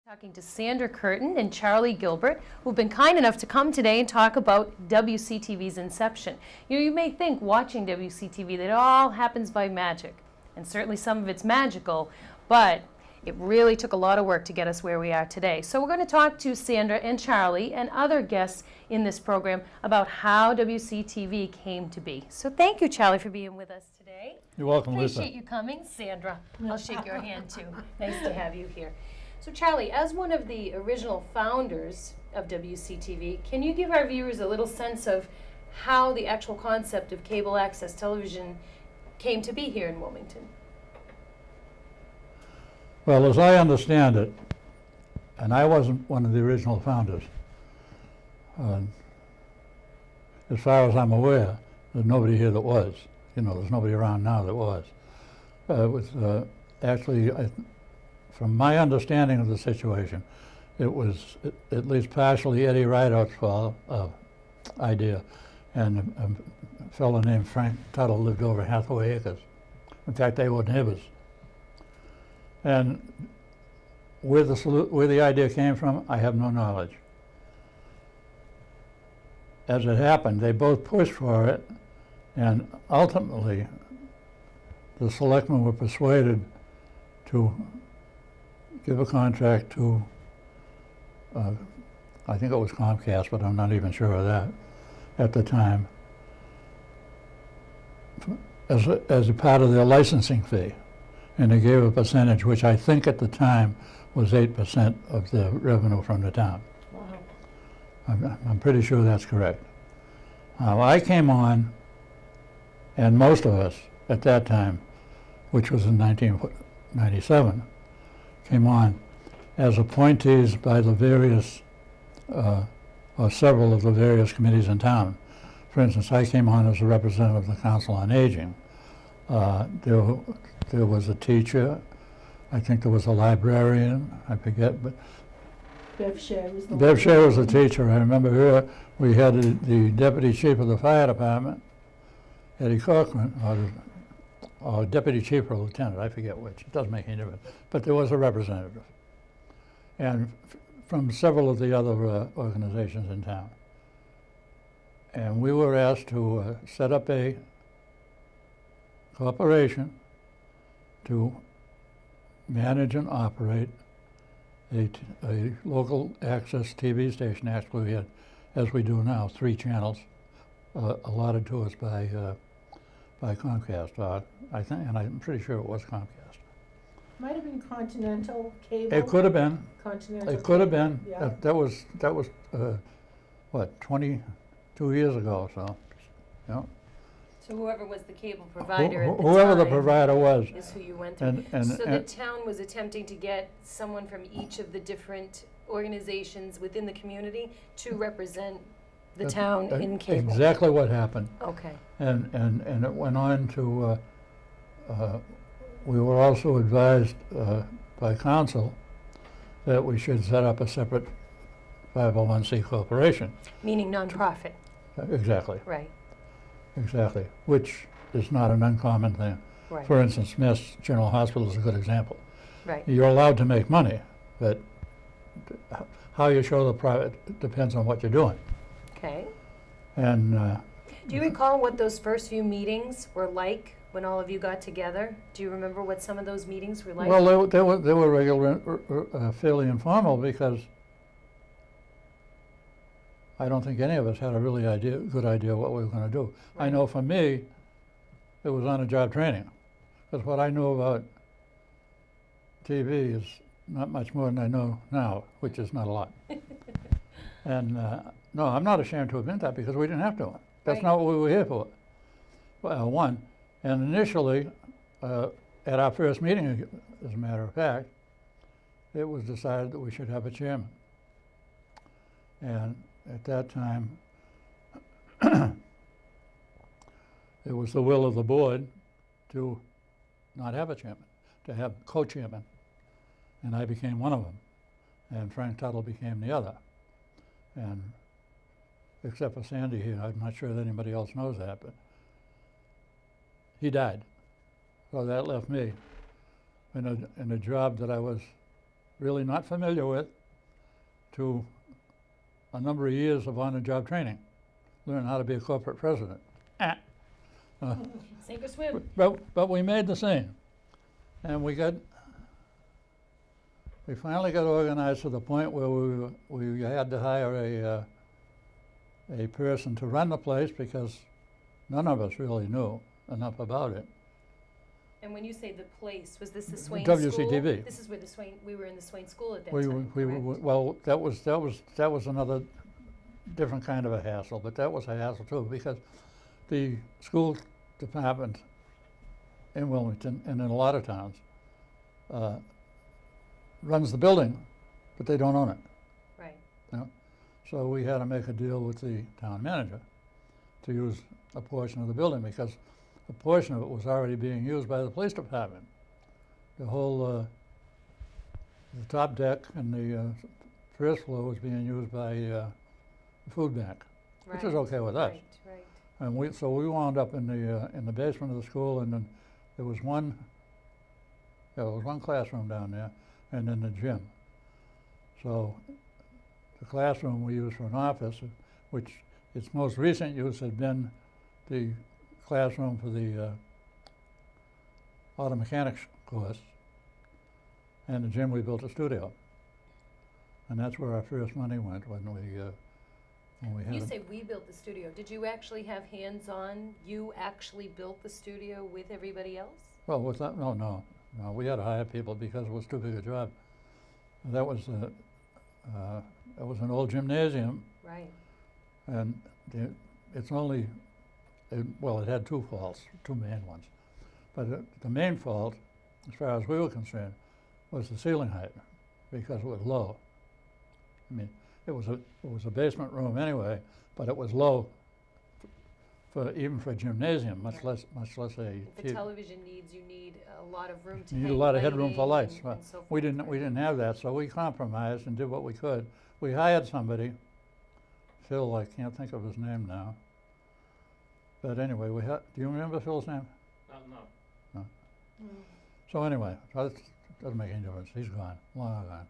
Talking to Sandra Curtin and Charlie Gilbert, who've been kind enough to come today and talk about WCTV's inception. You may think watching WCTV that it all happens by magic, and certainly some of it's magical, but it really took a lot of work to get us where we are today. So we're going to talk to Sandra and Charlie and other guests in this program about how WCTV came to be. So thank you, Charlie, for being with us today. You're welcome, Lisa. Appreciate you coming. Sandra, I'll shake your hand too. Nice to have you here. So Charlie, as one of the original founders of WCTV, can you give our viewers a little sense of how the actual concept of cable access television came to be here in Wilmington? Well, as I understand it, and I wasn't one of the original founders, as far as I'm aware, there's nobody here that was. You know, there's nobody around now that was. It was actually, from my understanding of the situation, it was at least partially Eddie Rideout's idea, and a fellow named Frank Tuttle lived over Hathaway Acres. In fact, they were neighbors. And where the idea came from, I have no knowledge. As it happened, they both pushed for it, and ultimately, the selectmen were persuaded to give a contract to, I think it was Comcast, but I'm not even sure of that at the time, as a part of their licensing fee. And they gave a percentage, which I think at the time was 8% of the revenue from the town. Wow. I'm pretty sure that's correct. I came on, and most of us at that time, which was in 1997, came on as appointees by the various, or several of the various committees in town. For instance, I came on as a representative of the Council on Aging. There was a teacher, I think there was a librarian, I forget, but Bev Share was the Bev Share was the teacher. I remember her. We had the deputy chief of the fire department, Eddie Cochran, or deputy chief or lieutenant, I forget which. It doesn't make any difference. But there was a representative, and from several of the other organizations in town. And we were asked to set up a corporation to manage and operate a local access TV station. Actually, we had, as we do now, 3 channels allotted to us by Comcast. I think, and I'm pretty sure it was Comcast. Might have been Continental Cable. It could have been. Continental. It could have been. Yeah. That was what, 22 years ago. So, yeah. So whoever was the cable provider at the Whoever time the provider was. is who you went to. And So the town was attempting to get someone from each of the different organizations within the community to represent the town in cable. Exactly what happened. Okay. And it went on to, we were also advised by council that we should set up a separate 501c corporation. Meaning nonprofit. Exactly. Right. Exactly, which is not an uncommon thing. Right. For instance, Mass General Hospital is a good example. Right. You're allowed to make money, but how you show the profit depends on what you're doing. Okay. And do you recall what those first few meetings were like when all of you got together? Do you remember what some of those meetings were like? well, they were regular, fairly informal, because I don't think any of us had a really good idea what we were going to do. Right. I know for me, it was on-the-job training, because what I knew about TV is not much more than I know now, which is not a lot. And no, I'm not ashamed to admit that, because we didn't have to. That's right. not what we were here for. Well, one, and initially, at our first meeting, as a matter of fact, it was decided that we should have a chairman. And at that time, it was the will of the board to not have a chairman, to have co-chairman. And I became one of them, and Frank Tuttle became the other. And except for Sandy here, I'm not sure that anybody else knows that, but he died. So that left me in a job that I was really not familiar with, to a number of years of on-the-job training. Learn how to be a corporate president. Sink or swim. But we made the scene. And we finally got organized to the point where we had to hire a person to run the place because none of us really knew enough about it. And when you say the place, was this the Swain School? WCTV. This is where we were in the Swain School at that We time, correct? well, that was another different kind of a hassle, but that was a hassle too because the school department in Wilmington and in a lot of towns runs the building, but they don't own it. Right. You know? So we had to make a deal with the town manager to use a portion of the building because a portion of it was already being used by the police department. The whole the top deck and the first floor was being used by the food bank, which is okay with us. Right, right. And so we wound up in the basement of the school, and then there was one classroom down there, and then the gym. So the classroom we used for an office, which its most recent use had been the classroom for the auto mechanics course, and the gym we built a studio. And that's where our first money went when we had You say we built the studio. Did you actually have hands-on? You actually built the studio with everybody else? Well, with that, no, we had to hire people because it was too big a job. That was an old gymnasium, Right. and it's only, it had two faults, two main ones. But the main fault, as far as we were concerned, was the ceiling height, because it was low. I mean, it was a basement room anyway, but it was low even for a gymnasium, much less a. For television needs, you need a lot of room to You need a hang lot of headroom for lighting lights. and so We forth. didn't have that, so we compromised and did what we could. We hired somebody, Phil, I can't think of his name now. But anyway, do you remember Phil's name? No. So anyway, that doesn't make any difference. He's gone, long gone.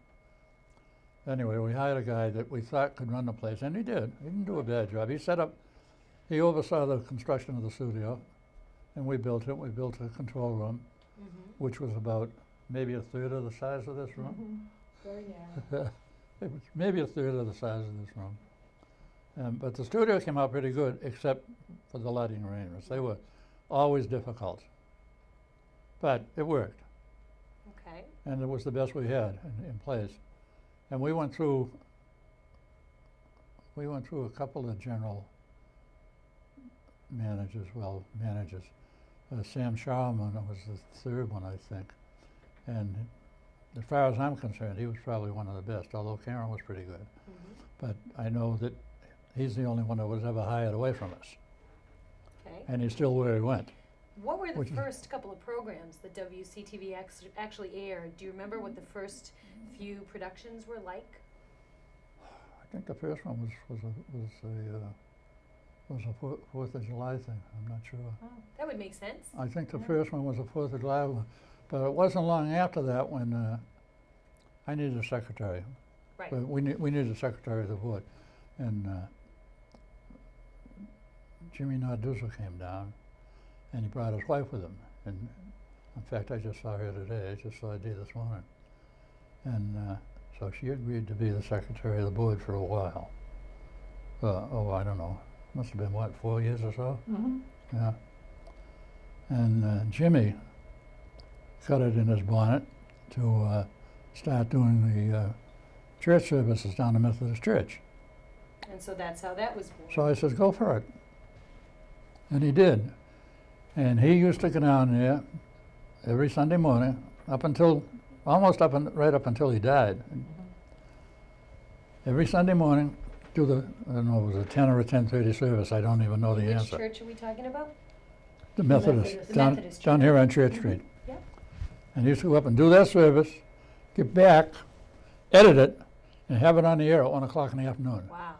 Anyway, we hired a guy that we thought could run the place, and he did. He didn't do a bad job. He oversaw the construction of the studio, and we built it. We built a control room, which was about maybe a third of the size of this room. Very narrow. It was maybe a third of the size of this room. But the studio came out pretty good, except for the lighting arrangements. They were always difficult. But it worked, Okay. and it was the best we had in place. And we went through a couple of general managers. Sam Sharman was the third one, I think. And as far as I'm concerned, he was probably one of the best, although Karen was pretty good. But I know that he's the only one that was ever hired away from us. Okay. And he's still where he went. What were the Which is- first couple of programs that WCTV actually aired? Do you remember what the first few productions were like? I think the first one was a Fourth of July thing. I'm not sure. Oh, that would make sense. I think the first one was a 4th of July one, but it wasn't long after that when I needed a secretary. Right. But we needed a secretary of the board, and Jimmy Narduso came down, and he brought his wife with him. And in fact, I just saw her today. I just saw Dee this morning, and so she agreed to be the secretary of the board for a while. I don't know. Must have been, what, 4 years or so? Yeah. And Jimmy got it in his bonnet to start doing the church services down the Methodist Church. And so that's how that was born. So I said, go for it. And he did. And he used to go down there every Sunday morning right up until he died. Every Sunday morning, do I don't know, it was a 10 or a 10:30 service. I don't even know the Which answer. church are we talking about? The Methodist, Methodist. The down, Methodist down church. here on Church Street. Yep. And he used to go up and do that service, get back, edit it, and have it on the air at 1 o'clock in the afternoon. Wow.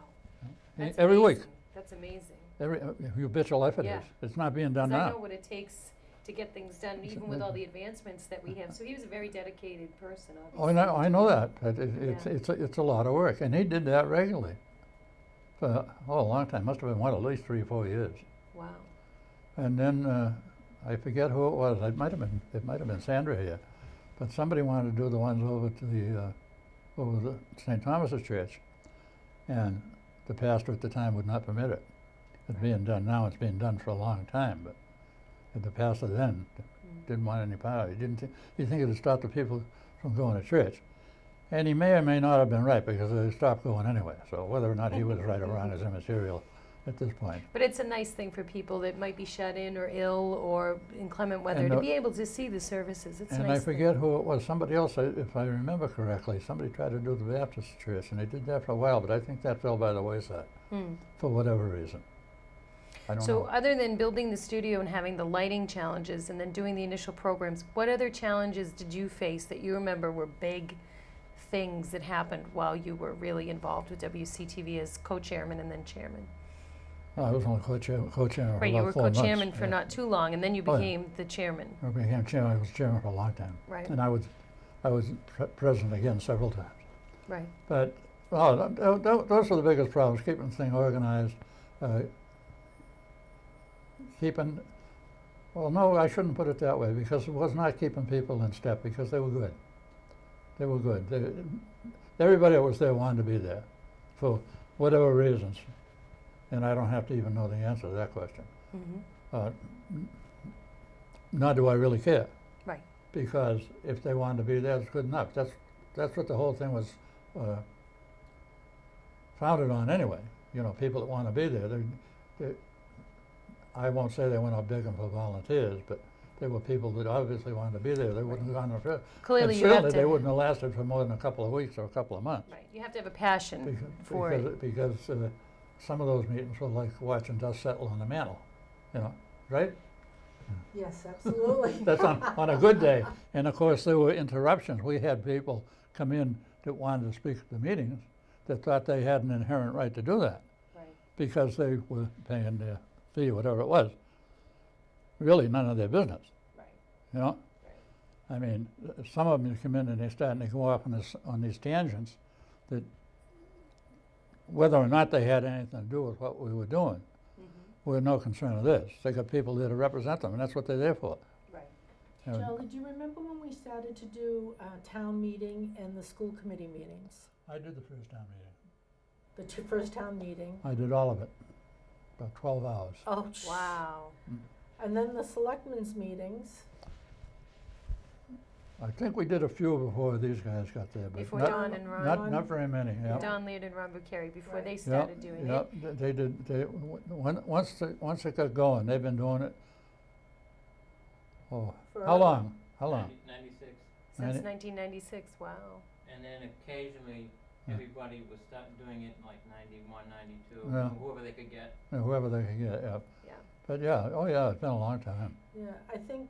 That's Every week. amazing. That's amazing. You bet your life it is. Yeah. It's not being done 'Cause I now. know what it takes to get things done, even with all the advancements that we have. So he was a very dedicated person, Oh, obviously. I know that. Yeah. It's a lot of work, and he did that regularly for a long time. Must have been at least 3 or 4 years. Wow. And then I forget who it was. It might have been Sandra here, but somebody wanted to do the ones over to the St. Thomas's Church, and the pastor at the time would not permit it. It's being done now. It's being done for a long time, but the pastor then didn't want any part of it. He think it would stop the people from going to church. And he may or may not have been right, because they stopped going anyway. So whether or not he was right or wrong is immaterial at this point. But it's a nice thing for people that might be shut in or ill or inclement weather And to be able to see the services. It's a And nice I forget who it was. Somebody else, if I remember correctly, somebody tried to do the Baptist church, and they did that for a while, but I think that fell by the wayside for whatever reason. I don't So know. other than building the studio and having the lighting challenges and then doing the initial programs, what other challenges did you face that you remember were big things that happened while you were really involved with WCTV as co-chairman and then chairman? I was only co-chairman for Right, you about were 4 months. co-chairman for Yeah. not too long, and then you Oh, yeah. became the chairman. I became chairman. I was chairman for a long time. Right. And I was president again several times. Right. But those were the biggest problems: keeping the thing organized, keeping. Well, no, I shouldn't put it that way, because it was not keeping people in step, because they were good. They were good. Everybody that was there wanted to be there, for whatever reasons, and I don't have to even know the answer to that question. Nor do I really care. Right. Because if they wanted to be there, it's good enough. That's what the whole thing was founded on anyway. You know, people that want to be there. I won't say they went out begging for volunteers, but there were people that obviously wanted to be there. They wouldn't have gone on a Clearly, and you have certainly they to. wouldn't have lasted for more than a couple of weeks or a couple of months. Right. You have to have a passion for it. Because some of those meetings were like watching dust settle on the mantle, you know, right? Yes, absolutely. That's on a good day. And of course, there were interruptions. We had people come in that wanted to speak at the meetings that thought they had an inherent right to do that, Right. because they were paying their fee, whatever it was. Really none of their business, Right. you know? Right. I mean, some of them come in and they're starting to go off on these tangents that, whether or not they had anything to do with what we were doing, we're no concern of this. They got people there to represent them, and that's what they're there for. Right. And Charlie, do you remember when we started to do town meeting and the school committee meetings? I did the first town meeting. The first town meeting. I did all of it, about 12 hours. Oh, Wow. And then the selectmen's meetings. I think we did a few before these guys got there, but Before not, Don and Ron. not very many. Yeah. Don Leard and Ron Bucari, before Right. they Yep, started doing yep, it. they did. Once it got going, they've been doing it. Oh, For how long? How long? 96, Since Ninety- 1996, wow. and then occasionally Yeah. everybody would start doing it in like 91, 92, Yeah. whoever they could get. Whoever they can get. Yeah. Yeah. But yeah, oh yeah, it's been a long time. Yeah, I think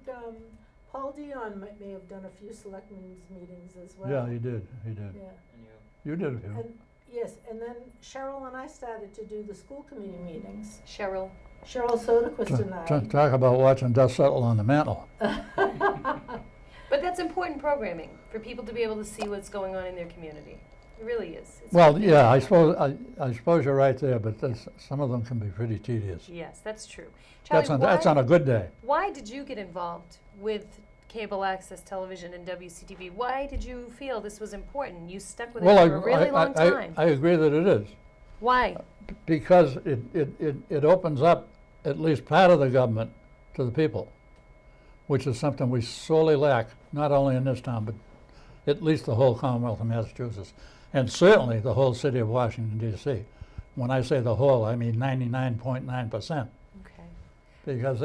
Paul Dion may have done a few selectmen's meetings as well. Yeah, he did. He did. Yeah. And you, You did a few. And yes, and then Cheryl and I started to do the school committee meetings. Cheryl. Cheryl Soderquist and I. Talk about watching dust settle on the mantle. But that's important programming for people to be able to see what's going on in their community. It really is. It's Well, good. yeah, I suppose you're right there, but some of them can be pretty tedious. Yes, that's true. Charlie, That's on a good day. why did you get involved with cable access television and WCTV? Why did you feel this was important? You stuck with it for a really long time. I agree that it is, Why? because it opens up at least part of the government to the people, which is something we sorely lack, not only in this town, but at least the whole Commonwealth of Massachusetts, and certainly the whole city of Washington, D.C. When I say the whole, I mean 99.9%, Okay. because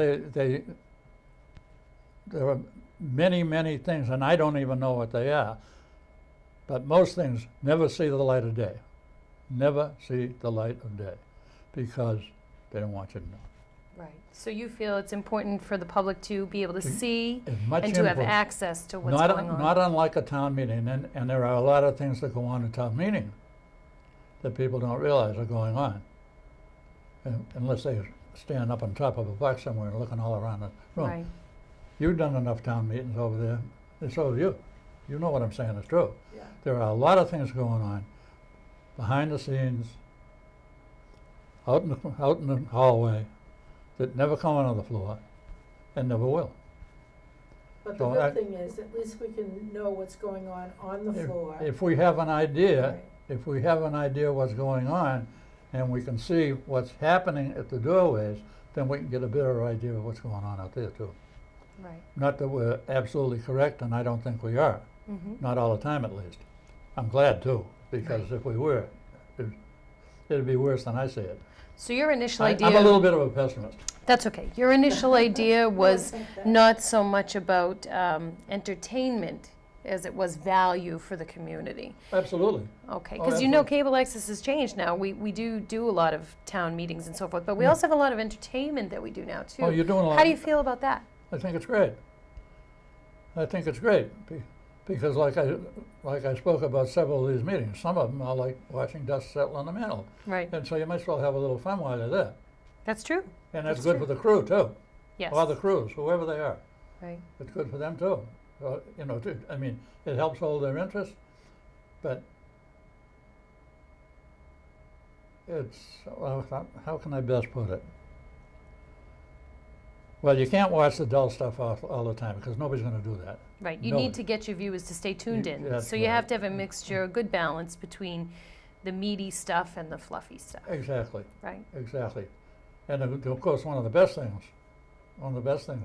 there are many things, and I don't even know what they are, but most things never see the light of day. Never see the light of day, because they don't want you to know. Right. So you feel it's important for the public to be able to see As much and to have input. access to what's Not going on. Not unlike a town meeting, and there are a lot of things that go on at town meeting that people don't realize are going on, unless they stand up on top of a box somewhere and looking all around the room. Right. You've done enough town meetings over there, and so have you. You know what I'm saying is true. Yeah. There are a lot of things going on behind the scenes, out in the hallway, that never come on the floor, and never will. But the So good thing is, at least we can know what's going on the floor. If we have an idea, Right. if we have an idea what's going on, and we can see what's happening at the doorways, then we can get a better idea of what's going on out there too. Right. Not that we're absolutely correct, and I don't think we are, not all the time at least. I'm glad too, because Right. if we were, it'd be worse than I see it. So your initial idea. I'm a little bit of a pessimist. That's okay. Your initial idea was not so much about entertainment as it was value for the community. Absolutely. Okay, Oh, because you know absolutely. cable access has changed now. We do a lot of town meetings and so forth, but we also have a lot of entertainment that we do now too. Oh, you're doing a lot. How do you feel about that? I think it's great. I think it's great because like I spoke about several of these meetings, some of them are like watching dust settle on the mantle. Right. And so you might as well have a little fun while you're there. That's true. And that's That's good true. for the crew too, Yes. or the crews, whoever they are. Right. It's good for them too. You know, I mean, it helps hold their interest, but it's, well, how can I best put it? Well, you can't watch the dull stuff all the time because nobody's going to do that. Right. You No. need to get your viewers to stay tuned in. That's So you have right. to have a mixture, a good balance between the meaty stuff and the fluffy stuff. Exactly, Right. exactly. And of course, one of the best things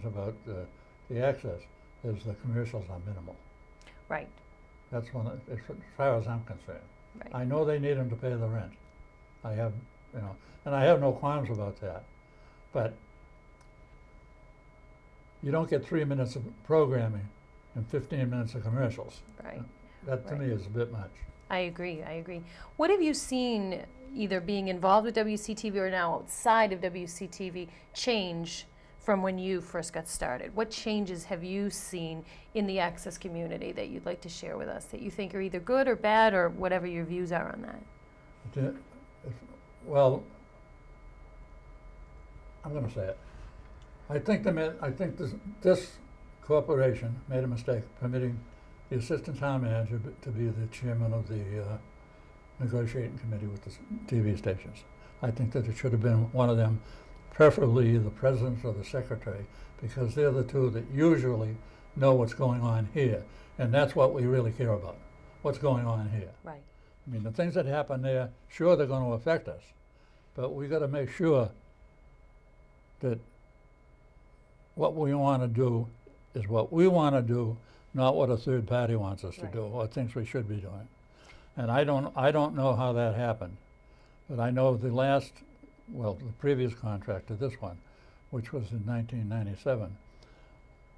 about the access is the commercials are minimal. Right. That's as far as I'm concerned. Right. I know they need them to pay the rent. I have, you know, and I have no qualms about that. But you don't get 3 minutes of programming and 15 minutes of commercials. Right. That to Right. me is a bit much. I agree. I agree. What have you seen, either being involved with WCTV or now outside of WCTV, change from when you first got started? What changes have you seen in the access community that you'd like to share with us that you think are either good or bad, or whatever your views are on that? Well, I'm going to say it. I think this corporation made a mistake permitting the assistant town manager to be the chairman of the negotiating committee with the TV stations. I think that it should have been one of them, preferably the president or the secretary, because they're the two that usually know what's going on here, and that's what we really care about, what's going on here. Right. I mean, the things that happen there, sure, they're going to affect us, but we got to make sure that what we want to do is what we want to do, not what a third party wants us to Right. do or thinks we should be doing. And I don't know how that happened, but I know the previous contract to this one, which was in 1997,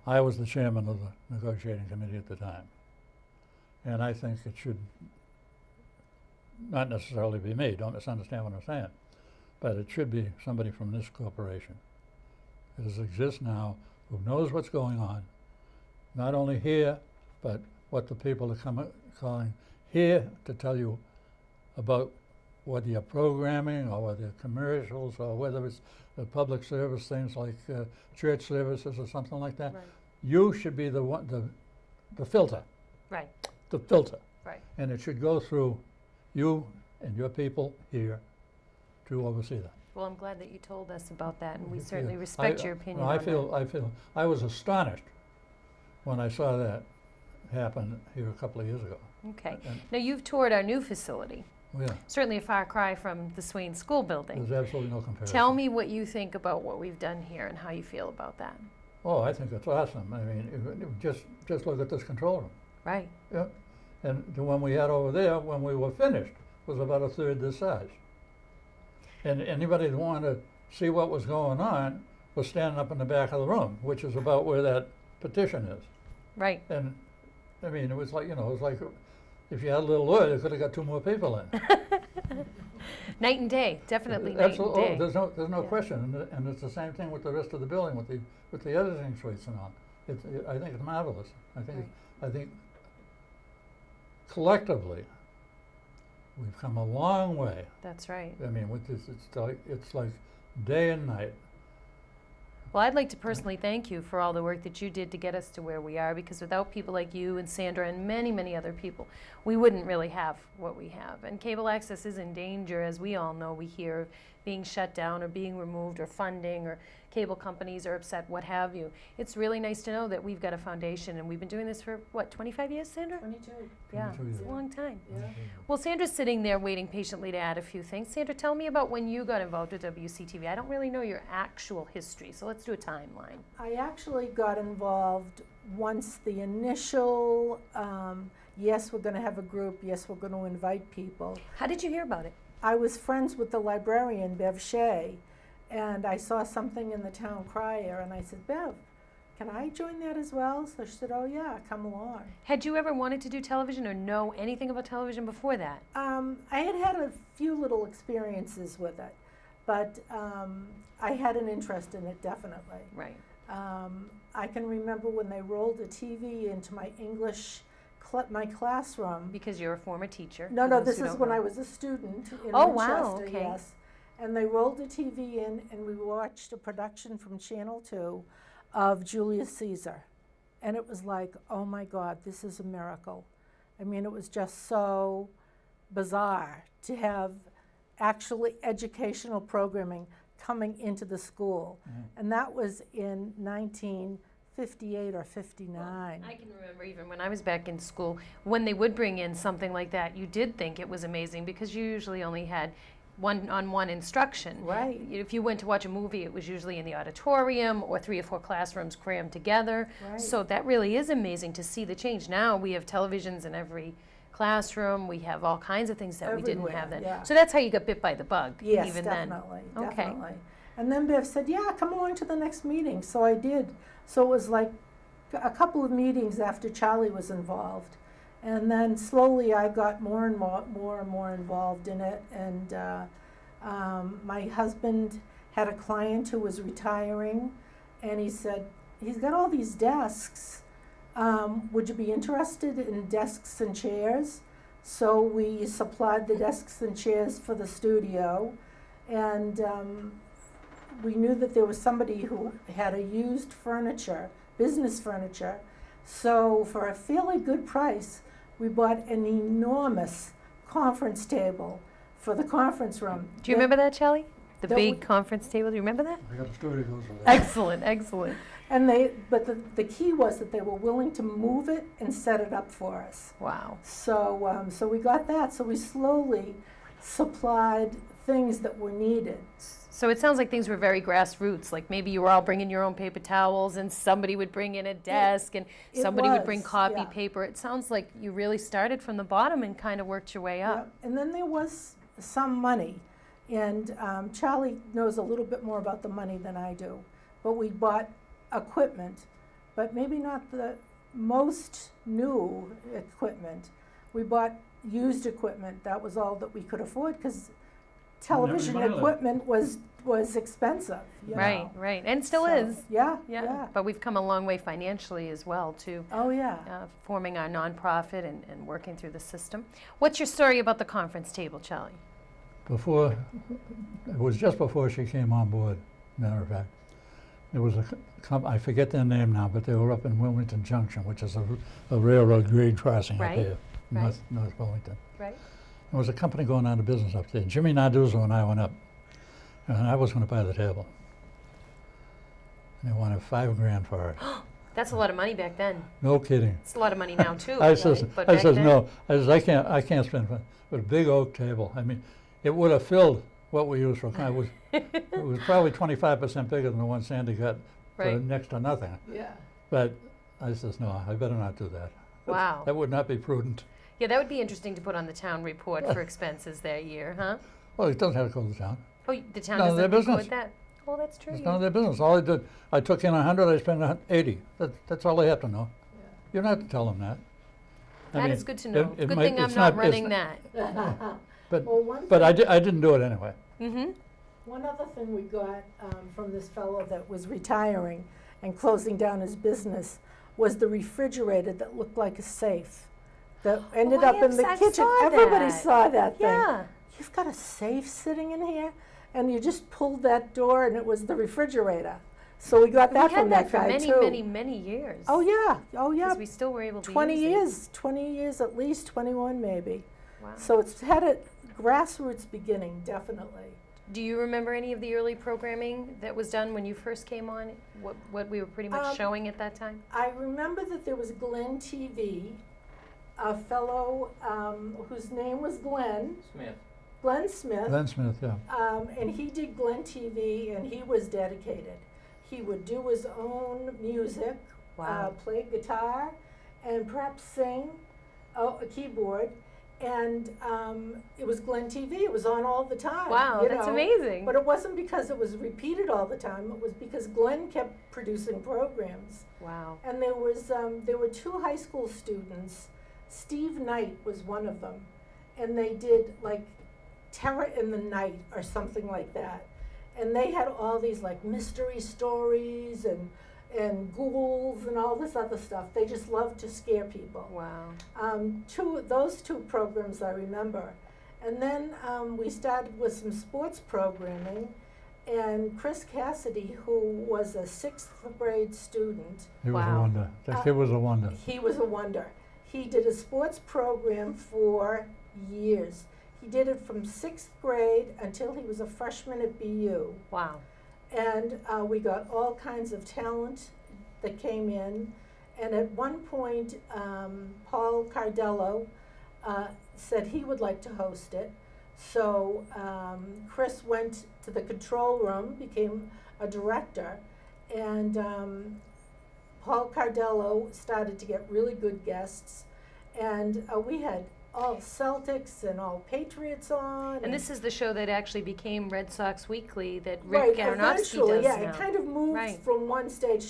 I was the chairman of the negotiating committee at the time. And I think it should not necessarily be me, don't misunderstand what I'm saying, but it should be somebody from this corporation as exists now, who knows what's going on, not only here, but what the people are calling here to tell you about whether you're programming or whether you're commercials or whether it's the public service things like church services or something like that. Right. You should be the one, the filter, Right. the filter. Right. And it should go through you and your people here to oversee that. Well, I'm glad that you told us about that, and we Yeah. certainly respect your opinion on that. I was astonished when I saw that happen here a couple of years ago. Okay. And, Now, you've toured our new facility. yeah, Certainly a far cry from the Swain School building. there's absolutely no comparison. Tell me what you think about what we've done here and how you feel about that. Oh, I think it's awesome. I mean, just look at this control room. Right. Yeah. And the one we had over there, when we were finished, was about a third this size. And anybody that wanted to see what was going on was standing up in the back of the room, which is about where that petition is. Right. And, I mean, it was like, it was like if you had a little lawyer, you could have got 2 more people in. Night and day, definitely night and Absolutely. day. Oh, there's no Yeah. question. And it's the same thing with the rest of the building, with the editing suites and all. I think it's marvelous. I think collectively, we've come a long way. That's right. I mean, with this, it's like day and night Well, I'd like to personally thank you for all the work that you did to get us to where we are, because without people like you and Sandra and many, many other people, we wouldn't really have what we have. And cable access is in danger, as we all know. We hear of being shut down or being removed, or funding, or cable companies are upset, what have you. It's really nice to know that we've got a foundation, and we've been doing this for, what, 25 years, Sandra? 22. Yeah, 22 it's a years. long time. Yeah. Well, Sandra's sitting there waiting patiently to add a few things. Sandra, tell me about when you got involved with WCTV. I don't really know your actual history, so let's do a timeline. I actually got involved once the initial, yes, we're going to have a group, yes, we're going to invite people. How did you hear about it? I was friends with the librarian, Bev Shea, and I saw something in the town crier, and I said, Bev, can I join that as well? So she said, oh yeah, come along. Had you ever wanted to do television or know anything about television before that? I had had a few little experiences with it, but I had an interest in it, definitely. Right. I can remember when they rolled a TV into my English, my classroom. Because you're a former teacher. No, for no, those this who is don't when know. I was a student in Oh, Winchester, wow, okay. yes. And they rolled a TV in, and we watched a production from Channel 2 of Julius Caesar. And it was like, oh my God, this is a miracle. I mean, it was just so bizarre to have actually educational programming coming into the school. And that was in 1958 or 59. I can remember even when I was back in school, when they would bring in something like that, you did think it was amazing, because you usually only had one-on-one instruction. Right. If you went to watch a movie, it was usually in the auditorium or 3 or 4 classrooms crammed together. Right. So that really is amazing to see the change. Now we have televisions in every classroom. We have all kinds of things that we didn't have then. Yeah. So that's how you got bit by the bug. Yes, even definitely, then. Okay. definitely. And then Bev said, yeah, come along to the next meeting. So I did. So it was like a couple of meetings after Charlie was involved. And then slowly I got more and more involved in it. And my husband had a client who was retiring, and he said, he's got all these desks. Would you be interested in desks and chairs? So we supplied the desks and chairs for the studio. And we knew that there was somebody who had a used furniture, business furniture. So for a fairly good price, we bought an enormous conference table for the conference room. Do you remember that, Charlie? The That big we- conference table. Do you remember that? I got a story that goes with that. Excellent, excellent. And but the key was that they were willing to move it and set it up for us. Wow. So so we got that. So we slowly supplied things that were needed. So it sounds like things were very grassroots. Like maybe you were all bringing your own paper towels, and somebody would bring in a desk, and it somebody would bring was, copy yeah. paper. It sounds like you really started from the bottom and kind of worked your way up. Yep. And then there was some money. And Charlie knows a little bit more about the money than I do. But we bought equipment, but maybe not the most new equipment. We bought used equipment. That was all that we could afford, because television money left. equipment was expensive. You Right, know. right. And still So, is. Yeah, Yeah. yeah. But we've come a long way financially as well, too. Oh, yeah. Forming our nonprofit and working through the system. What's your story about the conference table, Charlie? Before, it was just before she came on board, matter of fact. There was I forget their name now, but they were up in Wilmington Junction, which is a railroad grade crossing Right, up here, right. North Wilmington. Right. There was a company going out of business up there. Jimmy Narduzzo and I went up, and I was going to buy the table. And they wanted $5 grand for it. That's a lot of money back then. No kidding. It's a lot of money now, too. I says, but I back says then- no. I says I can't spend for a big oak table. I mean, it would have filled what we used for. It was probably 25% bigger than the one Sandy got for Right. next to nothing. Yeah. But I says no. I better not do that. Wow. That would not be prudent. Yeah, that would be interesting to put on the town report for expenses that year, huh? Well, it doesn't have to go to town. Oh, the town None of their doesn't business. record that? Oh, that's true. It's yeah. none of their business. All I did, I took in 100. I spent 80. That's all they have to know. You don't have to tell them that. I That mean, is good to know. it Good might- thing I'm it's not it's running that. But Well, one but thing- I didn't do it anyway. Mm-hmm. One other thing we got from this fellow that was retiring and closing down his business was the refrigerator that looked like a safe that ended up in the I kitchen. saw Everybody that. saw that thing. Yeah. You've got a safe sitting in here? And you just pulled that door and it was the refrigerator. So we got And that we had from that that for guy many, too. many years. Oh yeah, oh yeah. Because we still were able to 20 use it. years, 20 years at least, 21 maybe. Wow. So it's had a grassroots beginning, definitely. Do you remember any of the early programming that was done when you first came on? What we were pretty much showing at that time? I remember that there was Glenn TV, a fellow whose name was Glenn Smith. Smith. Glenn Smith, yeah. And he did Glenn TV, and he was dedicated. He would do his own music, Wow. play guitar, and perhaps sing a keyboard. And it was Glenn TV. It was on all the time. Wow, you that's know. amazing. But it wasn't because it was repeated all the time. It was because Glenn kept producing programs. Wow. And there were 2 high school students. Steve Knight was one of them, and they did like Terror in the Night or something like that. And they had all these like mystery stories and ghouls and all this other stuff. They just loved to scare people. Wow. Those 2 programs I remember. And then we started with some sports programming, and Chris Cassidy, who was a 6th grade student, He was a Wow. wonder. That kid was a wonder. he was a wonder. He did a sports program for years. He did it from 6th grade until he was a freshman at BU. Wow. And we got all kinds of talent that came in. And at one point, Paul Cardello said he would like to host it. So Chris went to the control room, became a director, and Paul Cardello started to get really good guests. And we had all Celtics and all Patriots on. And this is the show that actually became Red Sox Weekly that Right, Rick Aronofsky eventually, does yeah, now. it kind of moved Right. from one stage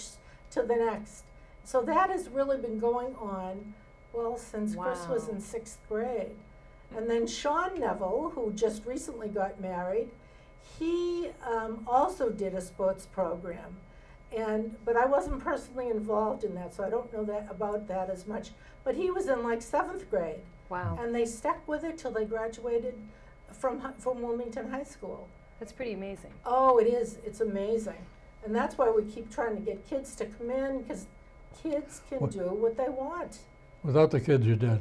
to the next. So that has really been going on, well, since Chris was Wow. in 6th grade. And then Sean Neville, who just recently got married, he also did a sports program. But I wasn't personally involved in that, so I don't know about that as much. But he was in like 7th grade. Wow. And they stuck with it till they graduated from Wilmington High School. That's pretty amazing. Oh, it is. It's amazing. And that's why we keep trying to get kids to come in, because kids can What- do what they want. Without the kids, you're dead.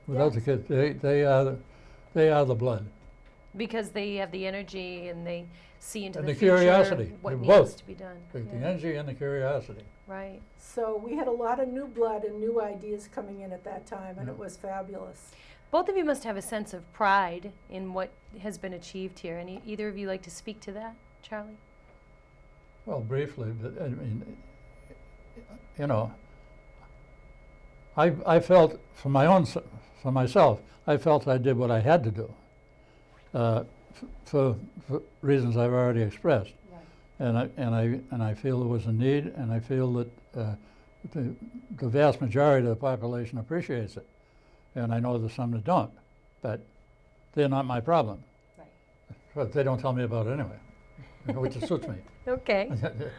Without the kids, they are the blood. Because they have the energy and they see into And the the future curiosity. what They're needs both. to be done. The Yeah. energy and the curiosity. Right. So we had a lot of new blood and new ideas coming in at that time, and Yeah. it was fabulous. Both of you must have a sense of pride in what has been achieved here. Any either of you like to speak to that, Charlie? Well, briefly, but I mean, you know, I felt for myself, I felt I did what I had to do, for reasons I've already expressed, Right. and I feel there was a need, and I feel that the vast majority of the population appreciates it, and I know there's some that don't, but they're not my problem. Right. But they don't tell me about it anyway, which suits me. Okay.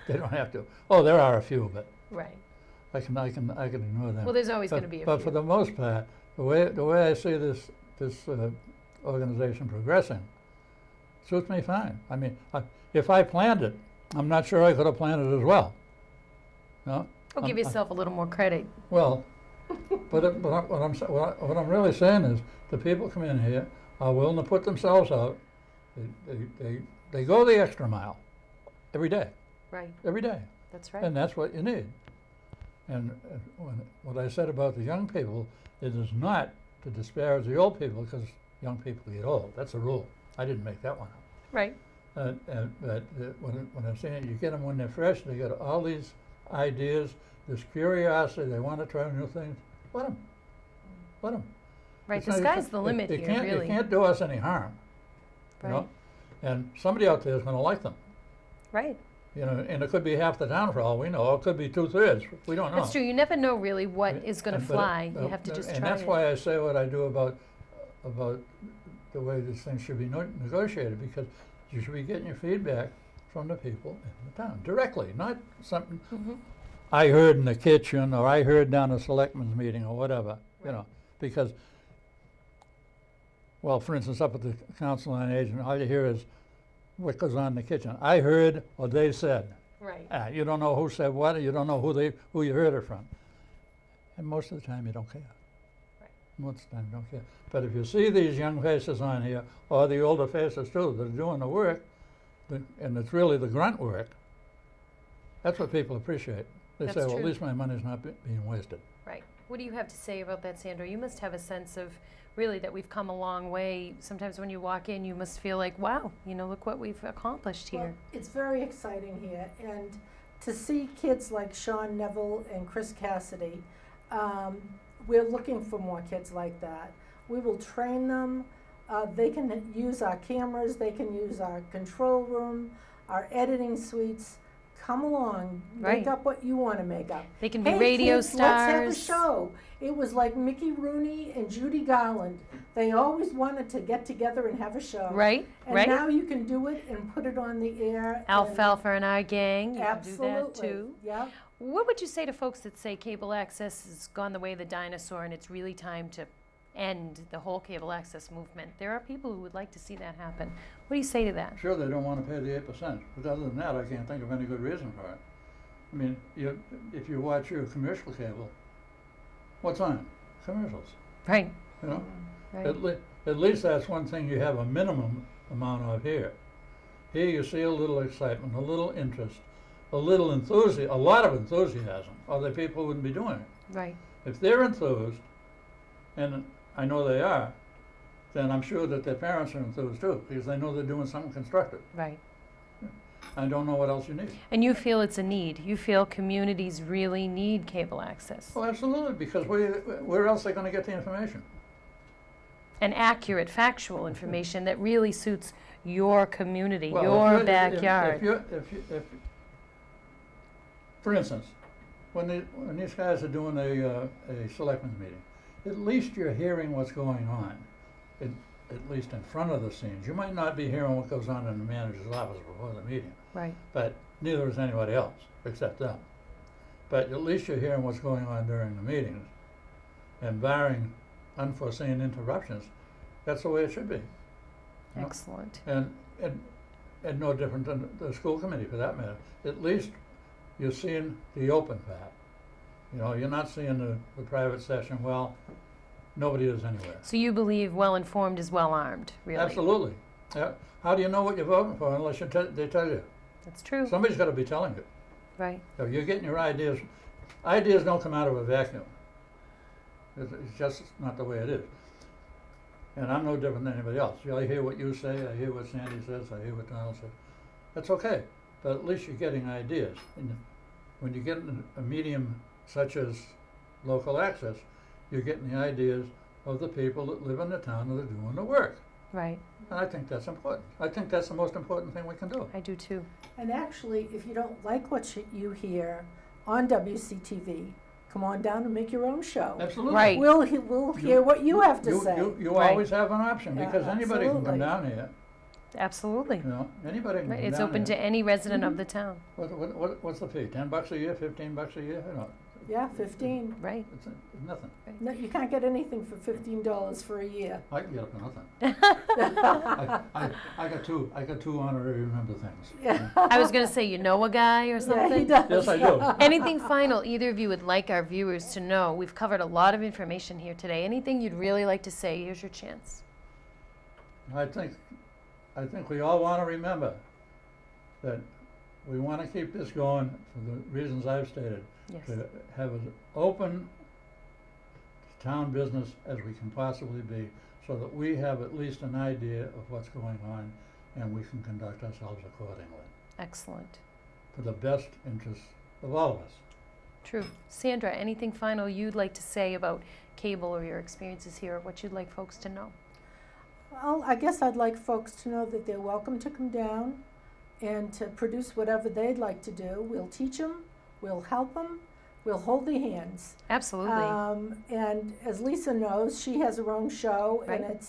They don't have to. Oh, there are a few, but Right. I can ignore them. Well, there's always going to be a But few. for the most part, the way I see this organization progressing suits me fine. I mean, if I planned it, I'm not sure I could have planned it as well. No? Well, give yourself a little more credit. Well, what I'm really saying is the people come in here are willing to put themselves out. They go the extra mile every day. Right. Every day. That's right. And that's what you need. And what I said about the young people, it is not to disparage the old people, because young people get old. That's a rule. I didn't make that one up. Right. But when I'm saying you get them when they're fresh, they got all these ideas, this curiosity, they want to try new things. Let them. Let them. Right. The sky's the limit here, really. It can't do us any harm. You Right. know? And somebody out there is going to like them. Right. You know, and it could be half the town for all we know. Or it could be 2/3. We don't know. That's true. You never know really what is going to And- but fly. You have to just and try that's it. why I say what I do about the way this thing should be negotiated, because you should be getting your feedback from the people in the town directly, not something Mhm. I heard in the kitchen or I heard down a selectmen's meeting or whatever, you Right. know, because, well, for instance, up at the Council on Aging, all you hear is what goes on in the kitchen. I heard or they said. Right. You don't know who said what, or you don't know who you heard it from. And most of the time, you don't care. Right. Most of the time, you don't care. But if you see these young faces on here, or the older faces too, that are doing the work, and it's really the grunt work, that's what people appreciate. They That's say, well, at true. least my money's not being wasted. Right. What do you have to say about that, Sandra? You must have a sense of really that we've come a long way. Sometimes when you walk in, you must feel like, wow, look what we've accomplished here. Well, it's very exciting here, and to see kids like Sean Neville and Chris Cassidy, we're looking for more kids like that. We will train them. They can use our cameras. They can use our control room, our editing suites. Come along, Right. make up what you want to make up. They can be Hey, radio kids, stars. let's have a show. It was like Mickey Rooney and Judy Garland. They always wanted to get together and have a show. Right, And right. now you can do it and put it on the air. and- Alfalfa and our gang, you Absolutely. can do that too. Yeah. What would you say to folks that say cable access has gone the way of the dinosaur and it's really time to end the whole cable access movement? There are people who would like to see that happen. What do you say to that? Sure, they don't want to pay the 8%, but other than that, I can't think of any good reason for it. I mean, if you watch your commercial cable, what's on? Commercials, Right, you know? right. At least that's one thing you have a minimum amount of here. Here you see a little excitement, a little interest, a little enthusiasm, a lot of enthusiasm, or the people wouldn't be doing it. Right. If they're enthused, and I know they are, then I'm sure that their parents are enthused too, because they know they're doing something constructive. Right. I don't know what else you need. And you feel it's a need. You feel communities really need cable access. Oh, absolutely, because where else are they going to get the information? And accurate, factual information that really suits your community, Well, your if backyard. if for instance, when these guys are doing a selectmen's meeting, at least you're hearing what's going on, at least in front of the scenes. You might not be hearing what goes on in the manager's office before the meeting, Right. but neither is anybody else except them. But at least you're hearing what's going on during the meetings, and barring unforeseen interruptions, that's the way it should be. No. Excellent. And no different than the school committee for that matter. At least you're seeing the open part. You're not seeing the private session. Well, nobody is anywhere. So you believe well-informed is well-armed, really? Absolutely. Yeah. How do you know what you're voting for unless they tell you? That's true. Somebody's got to be telling you. Right. You're getting your ideas. Ideas don't come out of a vacuum. It's just not the way it is. And I'm no different than anybody else. I hear what you say, I hear what Sandy says, I hear what Donald says. That's okay, but at least you're getting ideas. And when you get in a medium such as local access, you're getting the ideas of the people that live in the town that are doing the work. Right. And I think that's important. I think that's the most important thing we can do. I do too. And actually, if you don't like what you hear on WCTV, come on down and make your own show. Absolutely. Right. We'll hear what you have to say. You Right. always have an option, Yeah, because anybody can come absolutely. down here. Absolutely. Anybody can Right. come It's down open here. to any resident of Mhm. the town. What's the fee? $10 a year, $15 a year? Yeah, 15. Right. It's nothing. No, you can't get anything for $15 for a year. I can get up to nothing. I got two honorary member things. Yeah. I was going to say, you know a guy or Yeah, something? he does. Yes, I do. Anything final either of you would like our viewers to know? We've covered a lot of information here today. Anything you'd really like to say? Here's your chance. I think we all want to remember that we want to keep this going for the reasons I've stated. Yes. To have as open town business as we can possibly be, so that we have at least an idea of what's going on, and we can conduct ourselves accordingly Excellent. for the best interests of all of us. True. Sandra, anything final you'd like to say about cable or your experiences here, or what you'd like folks to know? Well, I guess I'd like folks to know that they're welcome to come down and to produce whatever they'd like to do. We'll teach them, we'll help them, we'll hold their hands. Absolutely. And as Lisa knows, she has her own show, Right. and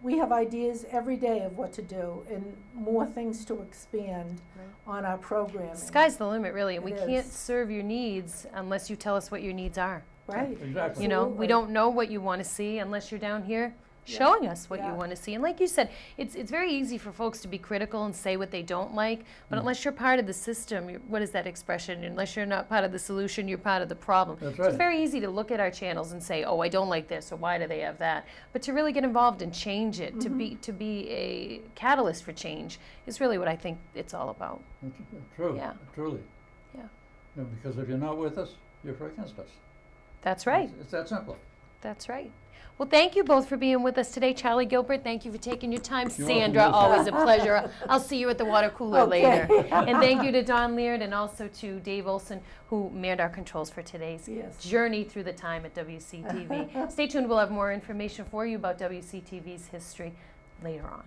we have ideas every day of what to do and more things to expand Right. on our programming. Sky's the limit, really, and we It can't is. serve your needs unless you tell us what your needs are. Right. Exactly. You know, we Absolutely. don't know what you want to see unless you're down here showing us what you Yeah. want to see. And like you said, it's very easy for folks to be critical and say what they don't like, but unless you're part of the system, what is that expression? Unless you're not part of the solution, you're part of the problem. That's So right. it's very easy to look at our channels and say, oh, I don't like this, or why do they have that? But to really get involved and change it, to be a catalyst for change, is really what I think it's all about. True, Yeah. truly. Yeah. Yeah, because if you're not with us, you're for against us. That's right. It's that simple. That's right. Well, thank you both for being with us today. Charlie, Gilbert, thank you for taking your time. You're Sandra, welcome. always a pleasure. I'll see you at the water cooler Okay. later. And thank you to Don Laird and also to Dave Olson, who manned our controls for today's Yes. journey through the time at WCTV. Stay tuned. We'll have more information for you about WCTV's history later on.